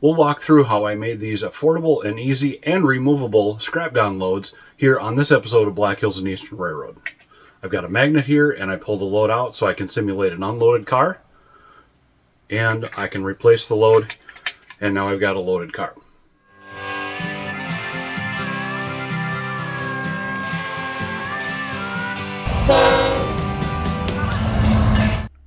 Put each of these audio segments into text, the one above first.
we'll walk through how I made these affordable and easy and removable scrap gun loads here on this episode of Black Hills and Eastern Railroad. I've got a magnet here and I pulled the load out so I can simulate an unloaded car, and I can replace the load, and now I've got a loaded car.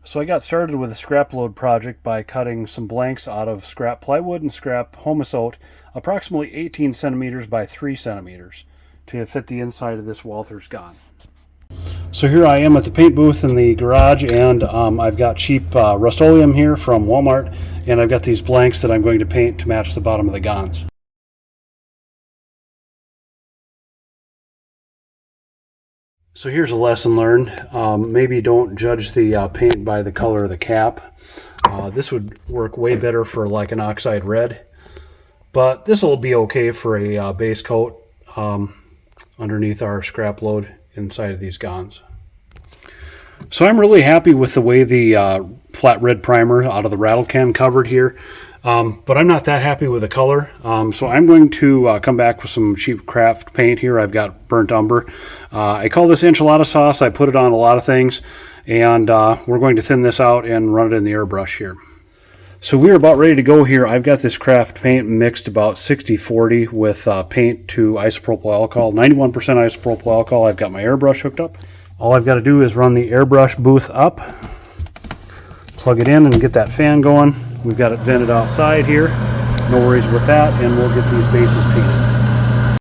So I got started with a scrap load project by cutting some blanks out of scrap plywood and scrap humus oak, approximately 18 centimeters by 3 centimeters, to fit the inside of this Walther's gun. So here I am at the paint booth in the garage, and I've got cheap Rust-Oleum here from Walmart, and I've got these blanks that I'm going to paint to match the bottom of the guns. So here's a lesson learned. Maybe don't judge the paint by the color of the cap. This would work way better for like an oxide red, but this will be okay for a base coat underneath our scrap load inside of these guns. So I'm really happy with the way the flat red primer out of the rattle can covered here. But I'm not that happy with the color, so I'm going to come back with some cheap craft paint here. I've got burnt umber. I call this enchilada sauce. I put it on a lot of things, and we're going to thin this out and run it in the airbrush here. So we're about ready to go here. I've got this craft paint mixed about 60-40 with paint to isopropyl alcohol, 91% isopropyl alcohol. I've got my airbrush hooked up. All I've got to do is run the airbrush booth up, plug it in, and get that fan going. We've got it vented outside here, no worries with that, and we'll get these bases painted.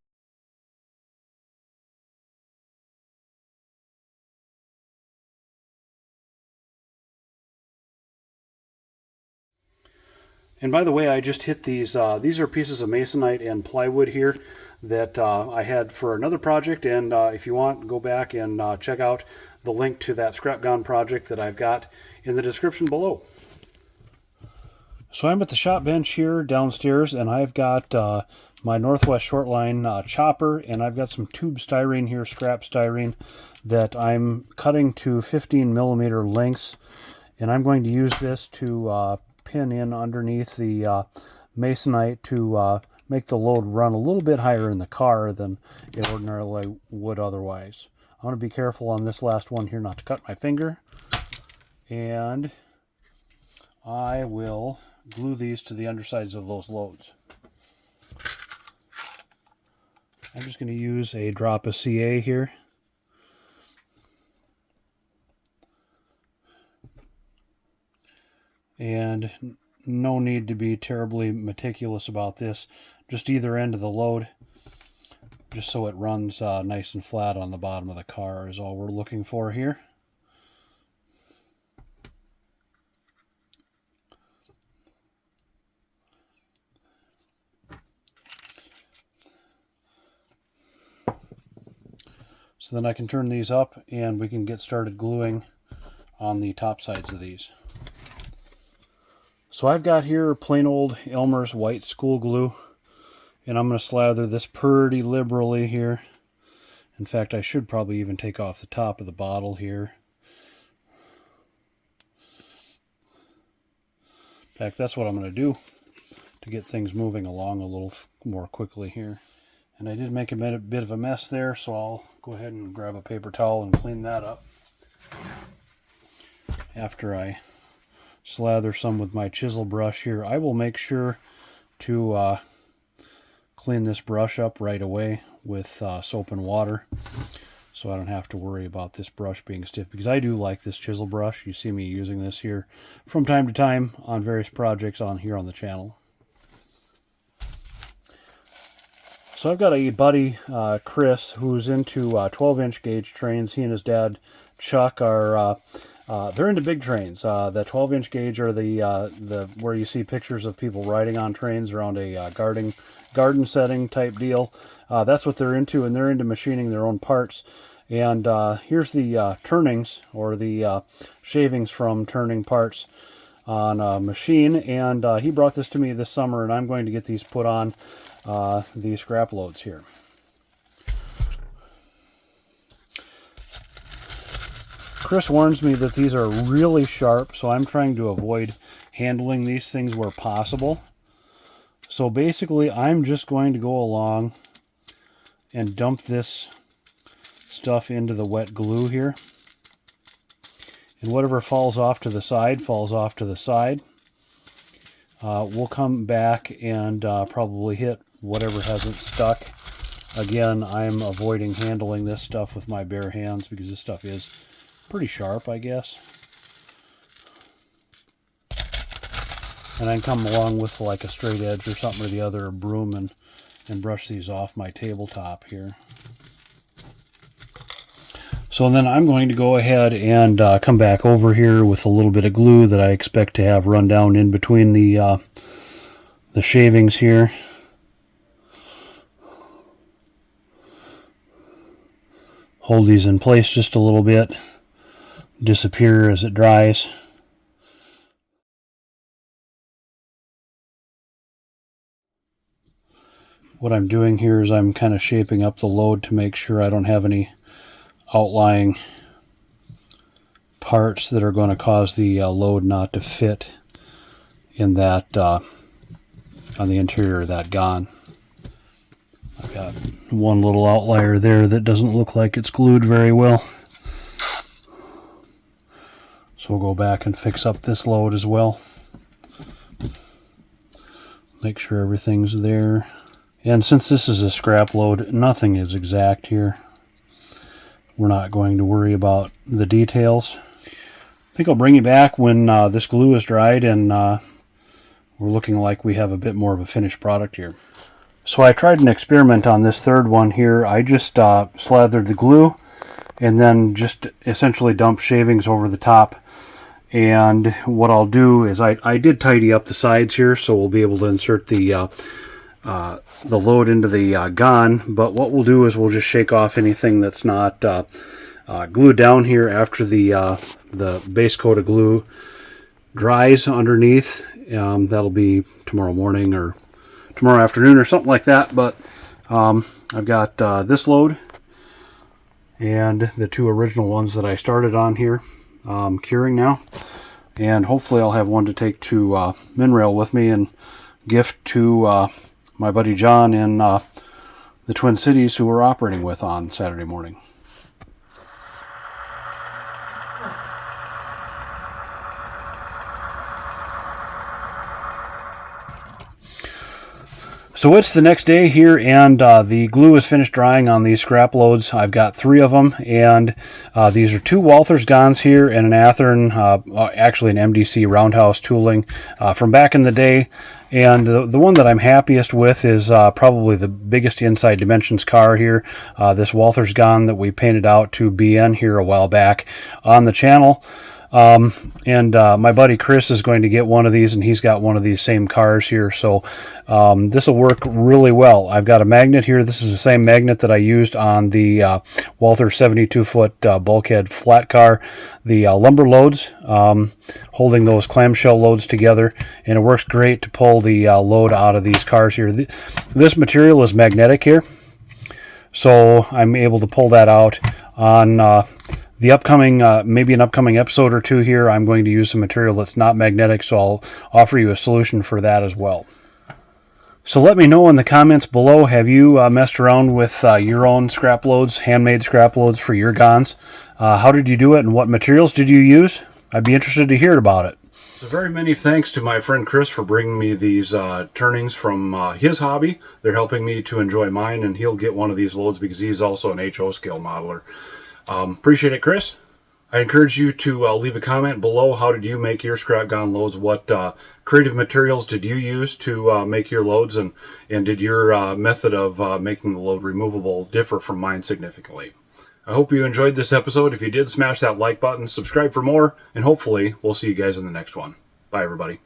And by the way, I just hit these are pieces of masonite and plywood here that I had for another project, and if you want, go back and check out the link to that scrap gun project that I've got in the description below. So I'm at the shop bench here downstairs, and I've got my Northwest Shortline chopper, and I've got some tube styrene here, scrap styrene, that I'm cutting to 15 millimeter lengths, and I'm going to use this to pin in underneath the masonite to make the load run a little bit higher in the car than it ordinarily would otherwise. I want to be careful on this last one here not to cut my finger, and I will glue these to the undersides of those loads. I'm just going to use a drop of CA here. And no need to be terribly meticulous about this. Just either end of the load, just so it runs nice and flat on the bottom of the car is all we're looking for here. So then I can turn these up and we can get started gluing on the top sides of these. So I've got here plain old Elmer's white school glue, and I'm going to slather this pretty liberally here. In fact, I should probably even take off the top of the bottle here. In fact, that's what I'm going to do to get things moving along a little more quickly here. And I did make a bit of a mess there, so I'll go ahead and grab a paper towel and clean that up after I slather some with my chisel brush here. I will make sure to clean this brush up right away with soap and water, so I don't have to worry about this brush being stiff, because I do like this chisel brush. You see me using this here from time to time on various projects on here on the channel. So I've got a buddy, Chris, who's into 12-inch gauge trains. He and his dad, Chuck, are they're into big trains. The 12-inch gauge are the where you see pictures of people riding on trains around a garden setting type deal. That's what they're into, and they're into machining their own parts. And here's the turnings, or the shavings from turning parts on a machine. And he brought this to me this summer, and I'm going to get these put on these scrap loads here. Chris warns me that these are really sharp, so I'm trying to avoid handling these things where possible. So basically, I'm just going to go along and dump this stuff into the wet glue here. And whatever falls off to the side, falls off to the side. We'll come back and probably hit whatever hasn't stuck. Again, I'm avoiding handling this stuff with my bare hands because this stuff is pretty sharp, I guess. And I can come along with like a straight edge or something or the other, a broom, and brush these off my tabletop here. So then I'm going to go ahead and come back over here with a little bit of glue that I expect to have run down in between the shavings here. Hold these in place just a little bit, disappear as it dries. What I'm doing here is I'm kind of shaping up the load to make sure I don't have any outlying parts that are going to cause the load not to fit in that on the interior of that gon. I've got one little outlier there that doesn't look like it's glued very well. So we'll go back and fix up this load as well. Make sure everything's there. And since this is a scrap load, nothing is exact here. We're not going to worry about the details. I think I'll bring you back when this glue is dried and we're looking like we have a bit more of a finished product here. So I tried an experiment on this third one here. I just slathered the glue and then just essentially dumped shavings over the top. And what I'll do is I did tidy up the sides here, so we'll be able to insert the load into the gon, but what we'll do is we'll just shake off anything that's not glued down here after the base coat of glue dries underneath. That'll be tomorrow morning or tomorrow afternoon or something like that, but I've got this load and the two original ones that I started on here curing now, and hopefully I'll have one to take to Minrail with me and gift to my buddy John in the Twin Cities, who we're operating with on Saturday morning. So it's the next day here, and the glue is finished drying on these scrap loads. I've got 3 of them, and these are 2 Walthers gons here and an Athearn, actually an MDC roundhouse tooling from back in the day. And the one that I'm happiest with is probably the biggest inside dimensions car here, this Walthers gon that we painted out to BN here a while back on the channel. My buddy Chris is going to get one of these, and he's got one of these same cars here, so this will work really well. I've got a magnet here. This is the same magnet that I used on the Walther 72-foot bulkhead flat car, the lumber loads, holding those clamshell loads together, and it works great to pull the load out of these cars here. This material is magnetic here, so I'm able to pull that out on the upcoming, maybe an upcoming episode or 2 here. I'm going to use some material that's not magnetic, so I'll offer you a solution for that as well. So let me know in the comments below, have you messed around with your own scrap loads, handmade scrap loads for your gons? How did you do it, and what materials did you use? I'd be interested to hear about it. So very many thanks to my friend Chris for bringing me these turnings from his hobby. They're helping me to enjoy mine, and he'll get one of these loads because he's also an HO scale modeler. Appreciate it, Chris. I encourage you to leave a comment below. How did you make your scrap gon loads? What creative materials did you use to make your loads? And did your method of making the load removable differ from mine significantly? I hope you enjoyed this episode. If you did, smash that like button, subscribe for more, and hopefully we'll see you guys in the next one. Bye, everybody.